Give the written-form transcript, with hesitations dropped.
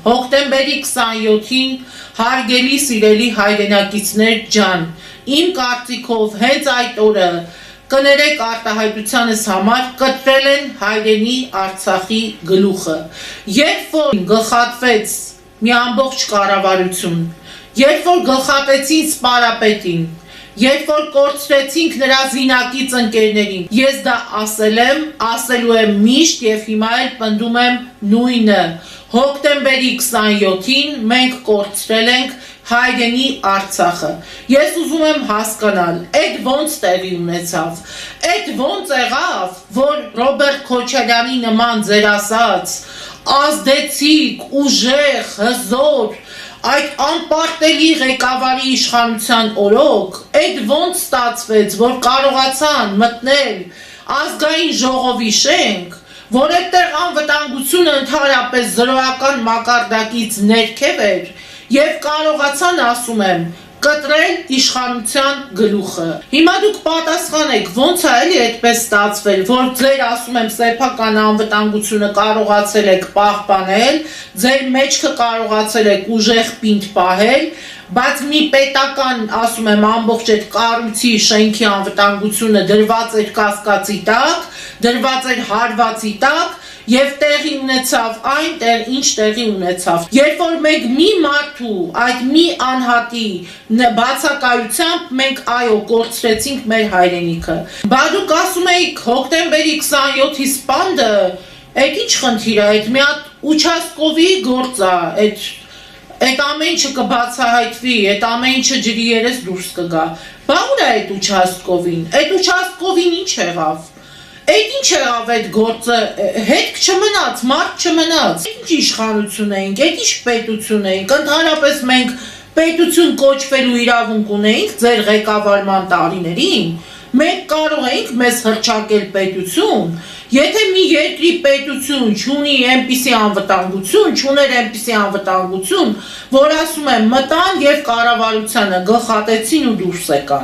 հոկտեմբերի 27-ին հարգելի սիրելի հայրենակիցներ ջան, իմ կարծիքով հենց այդ օրը կներեք արտահայտությանս համար կտրել են հայրենի Արցախի գլուխը, երբ որ գլխատվեց մի ամբողջ կառավարություն, երբ որ գլխատեցին սպարապետին, երբ որ կորցրեցինք նրա զինակից ընկերներին, ես դա ասել եմ, ասելու եմ միշտ և հիմա էլ պնդում եմ նույնը, հոկտեմբերի 27-ին մենք կորցրել ենք հայրենի Արցախը, ես ուզում եմ հասկանալ, էդ ոնց տեղի ունեցավ, էդ ոնց եղավ, որ Ռոբերտ Քոչարյանի նման ձեր ասած, ազդեցիկ, ուժեղ, հզոր, այդ անպարտելի ղեկավարի իշխանության օրոք, էդ ոնց ստացվեց, որ կարողացան մտնել ազգային ժողովի շենք, որ այդտեղ անվտանգությունը ընդհանրապես զրոյական մակարդակից ներքև էր և կարողացան, ասում եմ, կտրել իշխանության գլուխը։ Հիմա դուք պատասխանեք, ոնց է էլի այդպես ստացվել, որ ձեր, ասում եմ, սեփական անվտանգությունը կարողացել եք պահպանել, ձեր մեջքը կարողացել եք ուժեղ պինդ պահել, բայց մի պետական, ասում եմ, ամբողջ այդ կառույցի շենքի անվտանգությունը դրված էր կասկածի տակ, դրված էր հարվածի տակ, և տեղի ունեցավ այն, ինչ տեղի ունեցավ։ Երբ որ մենք մի մարդու, այդ մի անհատի բացակայությամբ մենք այո կորցրեցինք մեր հայրենիքը։ Բա դուք ասում էիք հոկտեմբերի 27-ի սպանդը, այդ ինչ խնդիր է, այդ մի հատ ուչաստկովի գործ է, այդ ամեն ինչը կբացահայտվի, այդ ամեն ինչը ջրի երես դուրս կգա։ Բա ուր է այդ ուչաստկովին, այդ ուչաստկովին ինչ եղավ։ Այդ ինչ եղավ այդ գործը, հետք չմնաց, մարդ չմնաց, ինչ իշխանություն էինք, այդ ինչ պետություն էինք, ընդհանրապես մենք պետություն կոչվելու իրավունք ունեինք ձեր ղեկավարման տարիներին, մենք կարող էինք մեզ հռչակել պետություն, եթե մի երկրի պետություն չունի այնպիսի անվտանգություն, չուներ այնպիսի անվտանգություն, որ ասում եմ մտան և կառավարությանը գլխատեցին ու դուրս եկան։